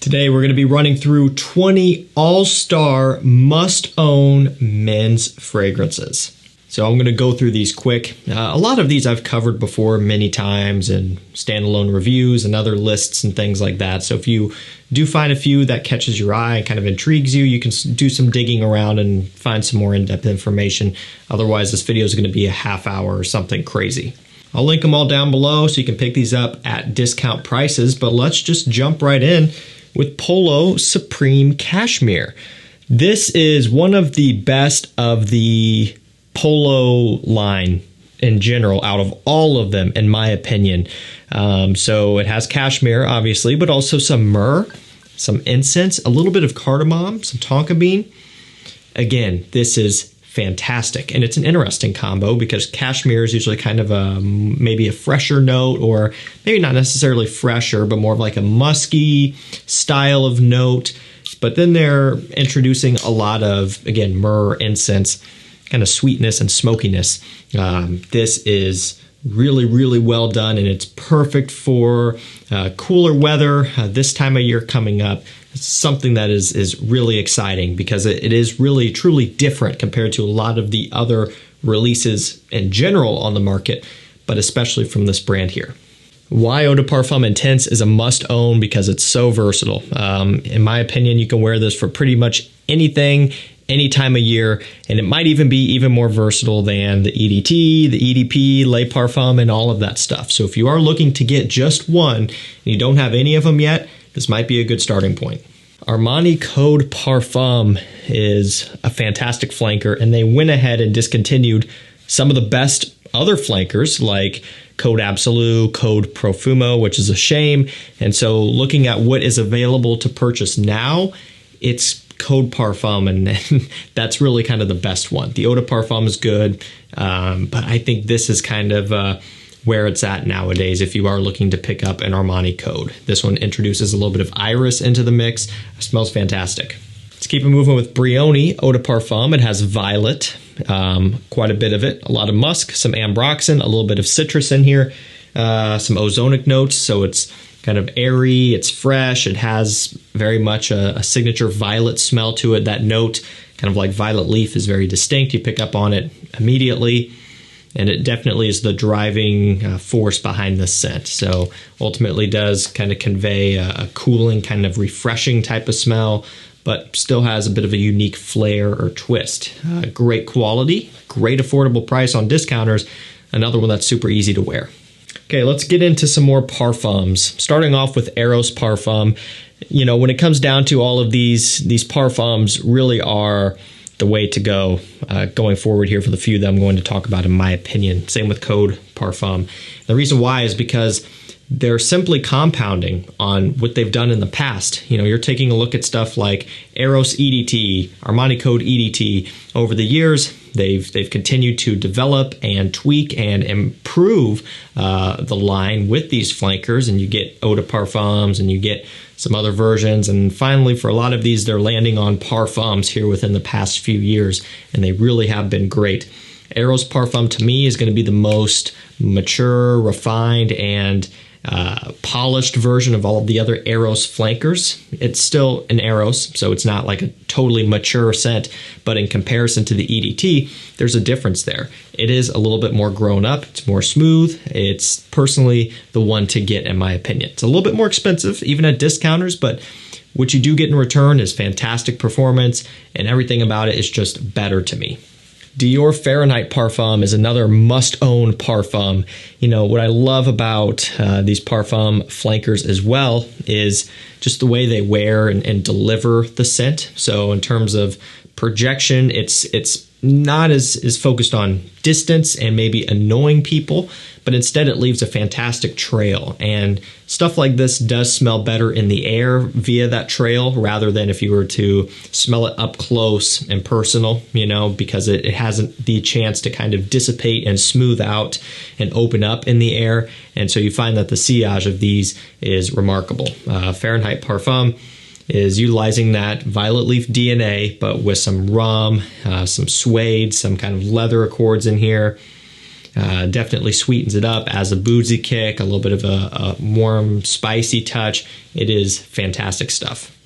Today we're going to be running through 20 all-star must-own men's fragrances. So I'm going to go through these quick. A lot of these I've covered before many times in standalone reviews and other lists and things like that. So if you do find a few that catches your eye and kind of intrigues you, you can do some digging around and find some more in-depth information. Otherwise, this video is going to be a half hour or something crazy. I'll link them all down below so you can pick these up at discount prices, but let's just jump right in with POLO Supreme Cashmere. This is one of the best of the POLO line in general out of all of them, in my opinion. So it has cashmere, obviously, but also some myrrh, some incense, a little bit of cardamom, some tonka bean. Again, this is fantastic, and it's an interesting combo because cashmere is usually kind of a maybe a fresher note, or maybe not necessarily fresher, but more of like a musky style of note. But then they're introducing a lot of, again, myrrh, incense, kind of sweetness and smokiness. This is really, really well done, and it's perfect for cooler weather this time of year coming up. It's something that is really exciting because it is really, truly different compared to a lot of the other releases in general on the market, but especially from this brand here. Why Eau de Parfum Intense is a must-own? Because it's so versatile. In my opinion, you can wear this for pretty much anything, any time of year, and it might even be even more versatile than the EDT, the EDP, Les Parfums, and all of that stuff. So if you are looking to get just one and you don't have any of them yet, this might be a good starting point. Armani Code Parfum is a fantastic flanker, and they went ahead and discontinued some of the best other flankers like Code Absolu, Code Profumo, which is a shame. And so looking at what is available to purchase now, it's Code Parfum, and that's really kind of the best one. The Eau de Parfum is good, but I think this is kind of where it's at nowadays if you are looking to pick up an Armani Code. This one introduces a little bit of iris into the mix. It smells fantastic. Let's keep it moving with Brioni Eau de Parfum. It has violet, quite a bit of it, a lot of musk, some ambroxan, a little bit of citrus in here, some ozonic notes, so it's kind of airy, it's fresh, it has very much a signature violet smell to it. That note, kind of like violet leaf, is very distinct. You pick up on it immediately, and it definitely is the driving force behind this scent. So ultimately does kind of convey a cooling, kind of refreshing type of smell, but still has a bit of a unique flair or twist. Great quality, great affordable price on discounters. Another one that's super easy to wear. Okay, let's get into some more parfums. Starting off with EROS Parfum. You know, when it comes down to all of these parfums really are the way to go going forward here for the few that I'm going to talk about, in my opinion. Same with Code Parfum. The reason why is because they're simply compounding on what they've done in the past. You know, you're taking a look at stuff like EROS EDT, Armani Code EDT. Over the years, they've continued to develop and tweak and improve the line with these flankers, and you get Eau de Parfums and you get some other versions, and finally for a lot of these they're landing on parfums here within the past few years, and they really have been great. EROS Parfum to me is going to be the most mature, refined, and polished version of all of the other EROS flankers. It's still an EROS, so it's not like a totally mature scent, but in comparison to the EDT, there's a difference there. It is a little bit more grown up, it's more smooth. It's personally the one to get, in my opinion. It's a little bit more expensive, even at discounters, but what you do get in return is fantastic performance, and everything about it is just better to me. DIOR Fahrenheit Parfum is another must-own parfum. You know, what I love about these parfum flankers as well is just the way they wear and deliver the scent. So in terms of projection, it's not as focused on distance and maybe annoying people, but instead it leaves a fantastic trail. And stuff like this does smell better in the air via that trail rather than if you were to smell it up close and personal, you know, because it hasn't the chance to kind of dissipate and smooth out and open up in the air. And so you find that the sillage of these is remarkable. Fahrenheit Parfum is utilizing that violet leaf DNA, but with some rum, some suede, some kind of leather accords in here. Definitely sweetens it up, as a boozy kick, a little bit of a warm, spicy touch. It is fantastic stuff.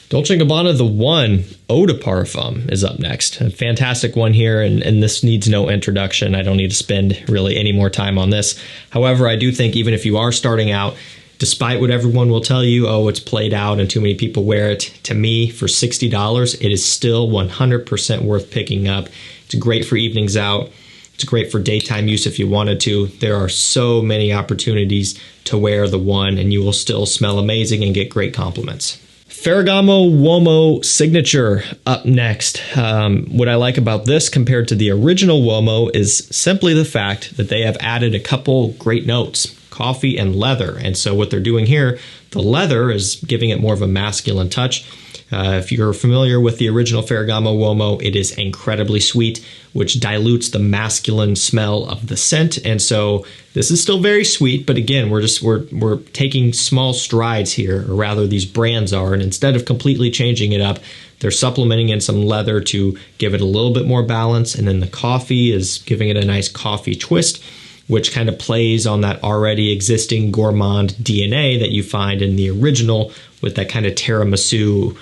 Dolce & Gabbana The One Eau de Parfum is up next. A fantastic one here, and this needs no introduction. I don't need to spend really any more time on this. However, I do think even if you are starting out, despite what everyone will tell you, oh, it's played out and too many people wear it, to me, for $60, it is still 100% worth picking up. It's great for evenings out. It's great for daytime use if you wanted to. There are so many opportunities to wear The One, and you will still smell amazing and get great compliments. Ferragamo UOMO Signature up next. What I like about this compared to the original UOMO is simply the fact that they have added a couple great notes, coffee and leather. And so what they're doing here, the leather is giving it more of a masculine touch. If you're familiar with the original Ferragamo UOMO, it is incredibly sweet, which dilutes the masculine smell of the scent. And so this is still very sweet, but again, we're taking small strides here, or rather these brands are, and instead of completely changing it up, they're supplementing in some leather to give it a little bit more balance, and then the coffee is giving it a nice coffee twist, which kind of plays on that already existing gourmand DNA that you find in the original, with that kind of tiramisu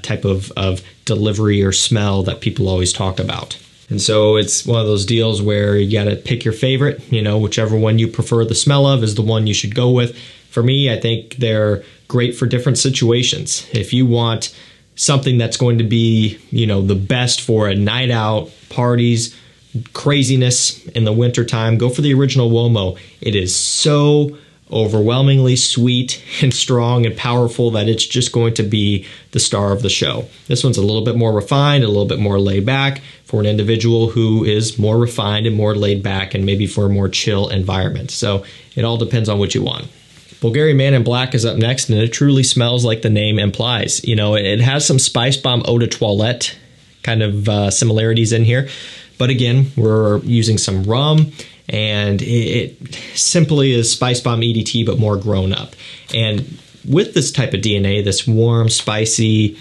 type of delivery or smell that people always talk about. And so it's one of those deals where you got to pick your favorite, whichever one you prefer the smell of is the one you should go with. For me, I think they're great for different situations. If you want something that's going to be, the best for a night out, parties, craziness in the wintertime, go for the original UOMO. It is so overwhelmingly sweet and strong and powerful that it's just going to be the star of the show. This one's a little bit more refined, a little bit more laid back for an individual who is more refined and more laid back, and maybe for a more chill environment. So it all depends on what you want. Bulgari Man in Black is up next, and it truly smells like the name implies. It has some Spice Bomb Eau de Toilette kind of similarities in here. But again, we're using some rum, and it simply is Spice Bomb EDT, but more grown up. And with this type of DNA, this warm, spicy,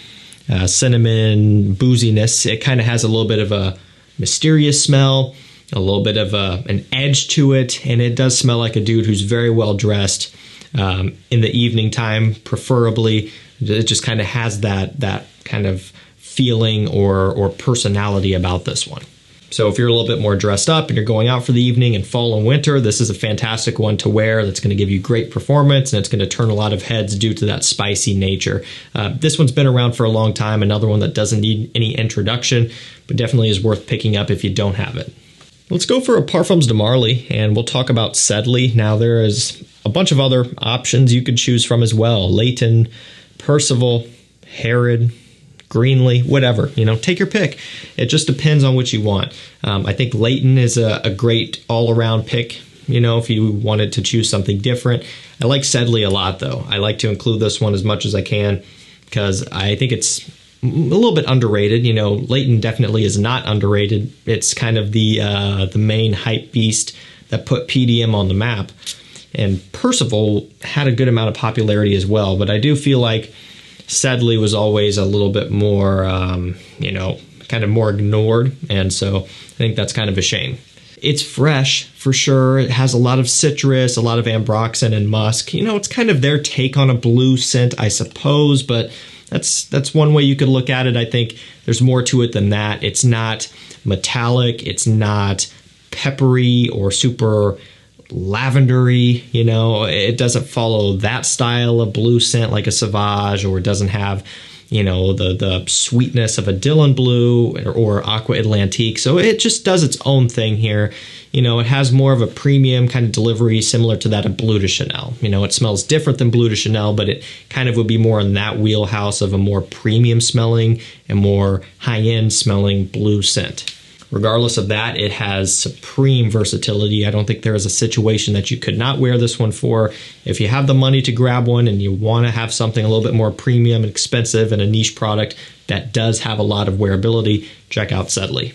cinnamon booziness, it kind of has a little bit of a mysterious smell, a little bit of an edge to it, and it does smell like a dude who's very well dressed in the evening time, preferably. It just kind of has that kind of feeling or personality about this one. So if you're a little bit more dressed up and you're going out for the evening in fall and winter, this is a fantastic one to wear that's going to give you great performance, and it's going to turn a lot of heads due to that spicy nature. This one's been around for a long time, another one that doesn't need any introduction, but definitely is worth picking up if you don't have it. Let's go for a Parfums de Marly, and we'll talk about SEDLEY. Now there is a bunch of other options you could choose from as well. Layton, Percival, Herod, Greenlee, whatever, take your pick. It just depends on what you want. I think Layton is a great all-around pick, if you wanted to choose something different. I like SEDLEY a lot, though. I like to include this one as much as I can because I think it's a little bit underrated. Layton definitely is not underrated. It's kind of the main hype beast that put PDM on the map. And Percival had a good amount of popularity as well, but I do feel like SEDLEY was always a little bit more, kind of more ignored. And so I think that's kind of a shame. It's fresh for sure. It has a lot of citrus, a lot of ambroxan and musk. It's kind of their take on a blue scent, I suppose, but that's one way you could look at it. I think there's more to it than that. It's not metallic. It's not peppery or super lavendery, it doesn't follow that style of blue scent like a Sauvage, or it doesn't have, the sweetness of a Dylan Blue or Aqua Atlantique. So it just does its own thing here. It has more of a premium kind of delivery similar to that of Bleu de Chanel. It smells different than Bleu de Chanel, but it kind of would be more in that wheelhouse of a more premium smelling and more high-end smelling blue scent. Regardless of that, it has supreme versatility. I don't think there is a situation that you could not wear this one for. If you have the money to grab one and you want to have something a little bit more premium and expensive and a niche product that does have a lot of wearability, check out SEDLEY.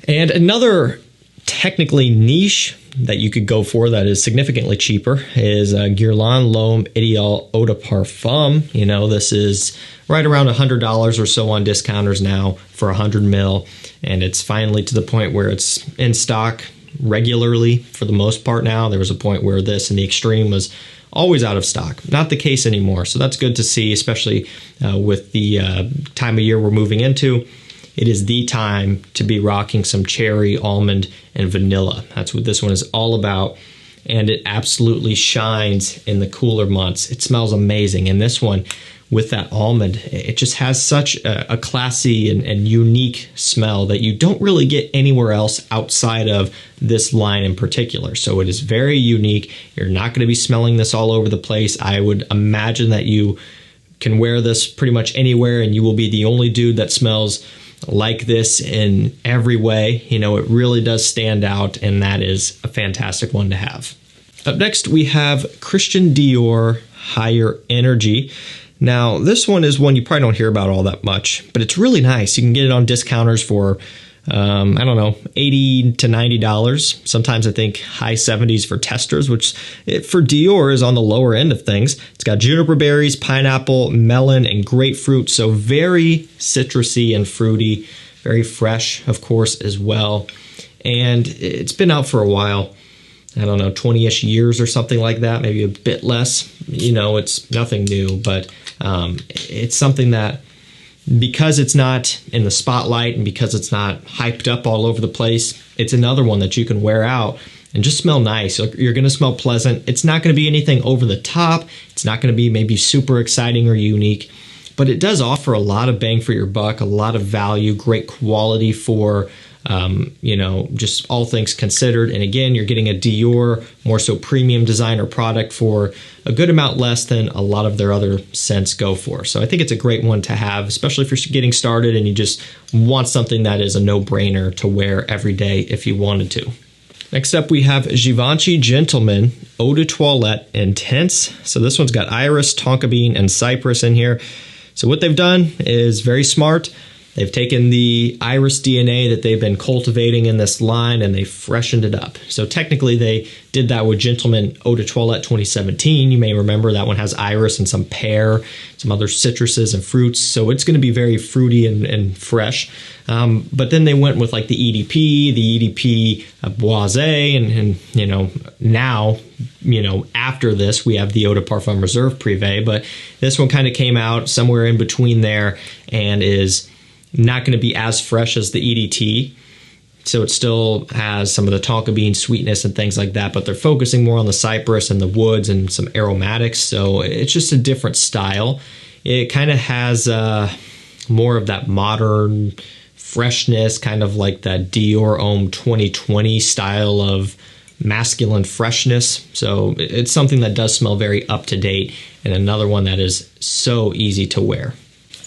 And another technically niche that you could go for that is significantly cheaper is Guerlain L'Homme Ideal Eau de Parfum. This is right around $100 or so on discounters now for 100 ml. And it's finally to the point where it's in stock regularly for the most part now. There was a point where this in the extreme was always out of stock. Not the case anymore. So that's good to see, especially with the time of year we're moving into. It is the time to be rocking some cherry, almond, and vanilla. That's what this one is all about. And it absolutely shines in the cooler months. It smells amazing. And this one, with that almond, it just has such a classy and unique smell that you don't really get anywhere else outside of this line in particular. So it is very unique. You're not going to be smelling this all over the place. I would imagine that you can wear this pretty much anywhere and you will be the only dude that smells like this in every way. You know, it really does stand out, and that is a fantastic one to have. Up next, we have Christian Dior Higher Energy. Now, this one is one you probably don't hear about all that much, but it's really nice. You can get it on discounters for, I don't know, $80 to $90. Sometimes I think high 70s for testers, which for Dior is on the lower end of things. It's got juniper berries, pineapple, melon, and grapefruit. So very citrusy and fruity, very fresh, of course, as well. And it's been out for a while. I don't know, 20-ish years or something like that, maybe a bit less. You know, it's nothing new, but it's something that, because it's not in the spotlight and because it's not hyped up all over the place, it's another one that you can wear out and just smell nice. You're going to smell pleasant. It's not going to be anything over the top. It's not going to be maybe super exciting or unique, but it does offer a lot of bang for your buck, a lot of value, great quality for you know, just all things considered. And again, you're getting a Dior, more so premium designer product for a good amount less than a lot of their other scents go for. So I think it's a great one to have, especially if you're getting started and you just want something that is a no-brainer to wear every day if you wanted to. Next up, we have Givenchy Gentleman Eau de Toilette Intense. So this one's got iris, tonka bean, and cypress in here. So what they've done is very smart. They've taken the iris DNA that they've been cultivating in this line and they freshened it up. So technically they did that with Gentleman Eau de Toilette 2017. You may remember that one has iris and some pear, some other citruses and fruits. So it's going to be very fruity and fresh. But then they went with like the EDP Boisé, and you know, now, you know, after this we have the Eau de Parfum Reserve Privé, but this one kind of came out somewhere in between there and is not going to be as fresh as the EDT. So it still has some of the tonka bean sweetness and things like that, but they're focusing more on the cypress and the woods and some aromatics. So it's just a different style. It kind of has more of that modern freshness, kind of like that Dior Homme 2020 style of masculine freshness. So it's something that does smell very up to date, and another one that is so easy to wear.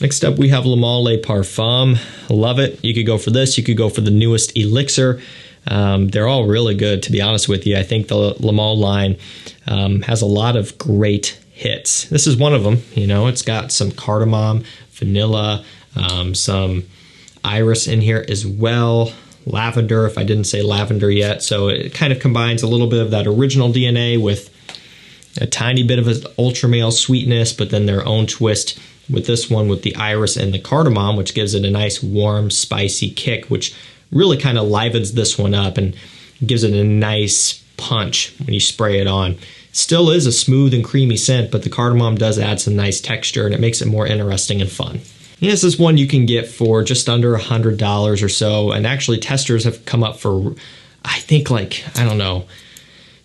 Next up, we have Le Male Parfum. Love it. You could go for this. You could go for the newest Elixir. They're all really good, to be honest with you. I think the Le Male line has a lot of great hits. This is one of them. You know, it's got some cardamom, vanilla, some iris in here as well. Lavender, if I didn't say lavender yet. So it kind of combines a little bit of that original DNA with a tiny bit of an ultra male sweetness, but then their own twist with this one with the iris and the cardamom, which gives it a nice warm, spicy kick, which really kind of livens this one up and gives it a nice punch when you spray it on. Still is a smooth and creamy scent, but the cardamom does add some nice texture and it makes it more interesting and fun. And this is one you can get for just under $100 or so, and actually testers have come up for, I think, like, I don't know,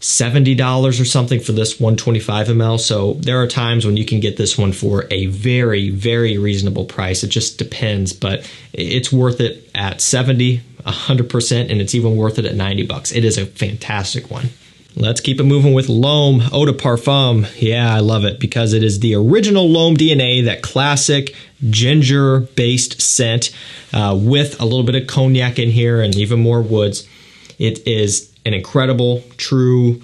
$70 or something for this 125 ml. So there are times when you can get this one for a very, very reasonable price. It just depends, but it's worth it at 70, 100%, and it's even worth it at 90 bucks. It is a fantastic one. Let's keep it moving with L'Homme Eau de Parfum. Yeah, I love it because it is the original L'Homme DNA, that classic ginger-based scent with a little bit of cognac in here and even more woods. It is an incredible, true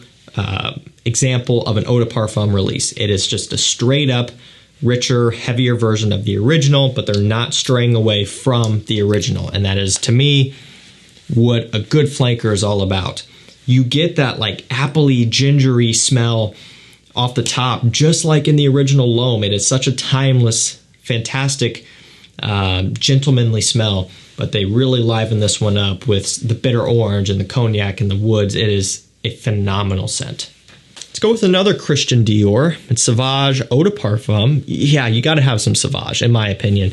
example of an eau de parfum release. It is just a straight up, richer, heavier version of the original, but they're not straying away from the original. And that is, to me, what a good flanker is all about. You get that like appley, gingery smell off the top, just like in the original L'Homme. It is such a timeless, fantastic, gentlemanly smell. but they really liven this one up with the bitter orange and the cognac and the woods. It is a phenomenal scent. Let's go with another Christian Dior. It's Sauvage Eau de Parfum. Yeah, you got to have some Sauvage, in my opinion.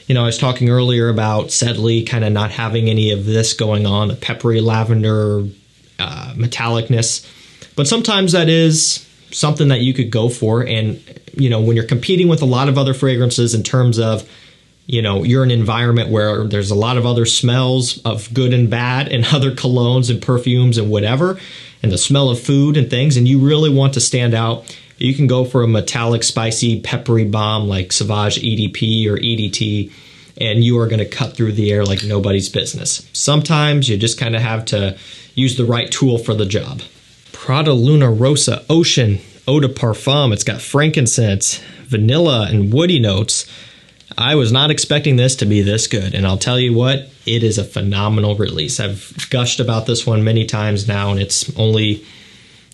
You know, I was talking earlier about SEDLEY kind of not having any of this going on, the peppery lavender metallicness. But sometimes that is something that you could go for. And, you know, when you're competing with a lot of other fragrances in terms of, you know, you're in an environment where there's a lot of other smells of good and bad and other colognes and perfumes and whatever, and the smell of food and things, and you really want to stand out, you can go for a metallic, spicy, peppery bomb like Sauvage EDP or EDT, and you are going to cut through the air like nobody's business. Sometimes you just kind of have to use the right tool for the job. Prada Luna Rossa Ocean Eau de Parfum. It's got frankincense, vanilla, and woody notes. I was not expecting this to be this good, and I'll tell you what, it is a phenomenal release. I've gushed about this one many times now, and it's only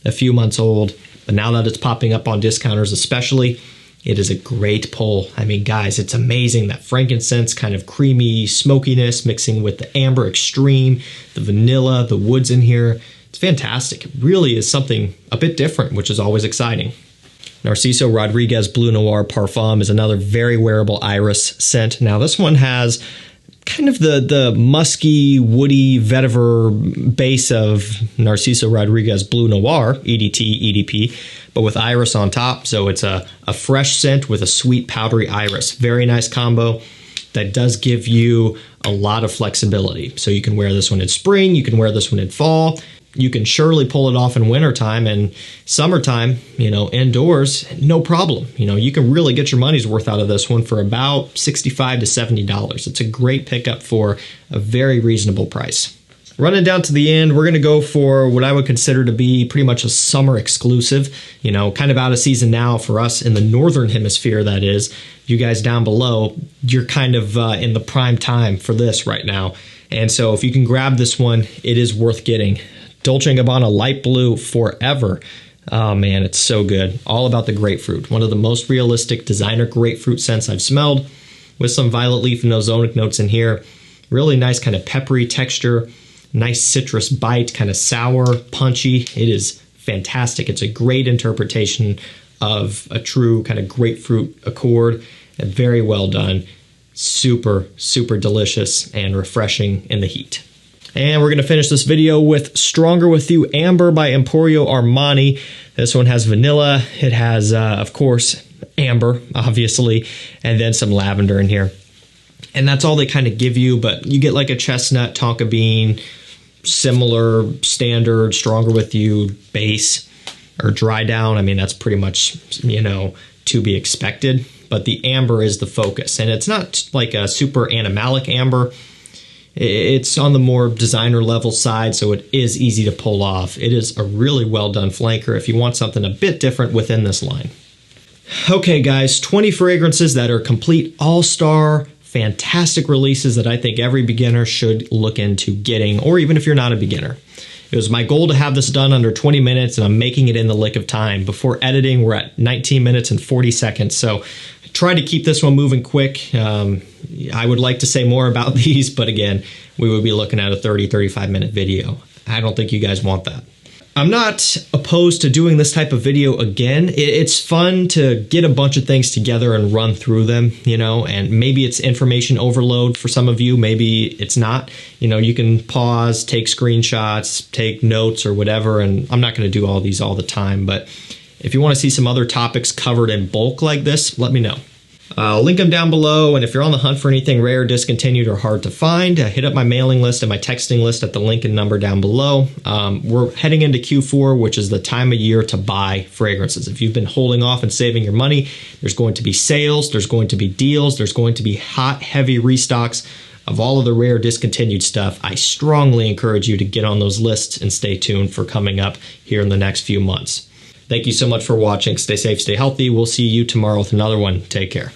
a few months old, but now that it's popping up on discounters especially, it is a great pull. I mean, guys, it's amazing. That frankincense kind of creamy smokiness mixing with the amber extreme, the vanilla, the woods in here. It's fantastic. It really is something a bit different, which is always exciting. Narciso Rodriguez Bleu Noir Parfum is another very wearable iris scent. Now, this one has kind of the musky, woody vetiver base of Narciso Rodriguez Bleu Noir, EDT, EDP, but with iris on top. So it's a fresh scent with a sweet, powdery iris. Very nice combo that does give you a lot of flexibility. So you can wear this one in spring, you can wear this one in fall. You can surely pull it off in wintertime and summertime, you know, indoors, no problem. You know, you can really get your money's worth out of this one for about $65 to $70. It's a great pickup for a very reasonable price. Running down to the end, we're going to go for what I would consider to be pretty much a summer exclusive, you know, kind of out of season now for us in the Northern Hemisphere, that is. You guys down below, you're kind of in the prime time for this right now. And so if you can grab this one, it is worth getting. Dolce & Gabbana Light Blue Forever. Oh man, it's so good. All about the grapefruit. One of the most realistic designer grapefruit scents I've smelled, with some violet leaf and ozonic notes in here. Really nice kind of peppery texture, nice citrus bite, kind of sour, punchy. It is fantastic. It's a great interpretation of a true kind of grapefruit accord, and very well done. Super, super delicious and refreshing in the heat. And we're going to finish this video with Stronger With You Amber by Emporio Armani. This one has vanilla. It has, of course, amber, obviously, and then some lavender in here. And that's all they kind of give you, but you get like a chestnut, tonka bean, similar, standard, Stronger With You base or dry down. I mean, that's pretty much, you know, to be expected. But the amber is the focus. And it's not like a super animalic amber. It's on the more designer level side, so it is easy to pull off. It is a really well done flanker if you want something a bit different within this line. Okay guys, 20 fragrances that are complete all-star, fantastic releases that I think every beginner should look into getting, or even if you're not a beginner. It was my goal to have this done under 20 minutes, and I'm making it in the lick of time. Before editing, we're at 19 minutes and 40 seconds, so try to keep this one moving quick. I would like to say more about these, but again, we would be looking at a 30-35 minute video. I don't think you guys want that. I'm not opposed to doing this type of video again. It's fun to get a bunch of things together and run through them, you know, and maybe it's information overload for some of you, maybe it's not. You know, you can pause, take screenshots, take notes or whatever, and I'm not going to do all these all the time, but if you want to see some other topics covered in bulk like this, let me know. I'll link them down below, and if you're on the hunt for anything rare, discontinued, or hard to find, hit up my mailing list and my texting list at the link and number down below. We're heading into Q4, which is the time of year to buy fragrances. If you've been holding off and saving your money, there's going to be sales, there's going to be deals, there's going to be hot, heavy restocks of all of the rare discontinued stuff. I strongly encourage you to get on those lists and stay tuned for coming up here in the next few months. Thank you so much for watching. Stay safe, stay healthy. We'll see you tomorrow with another one. Take care.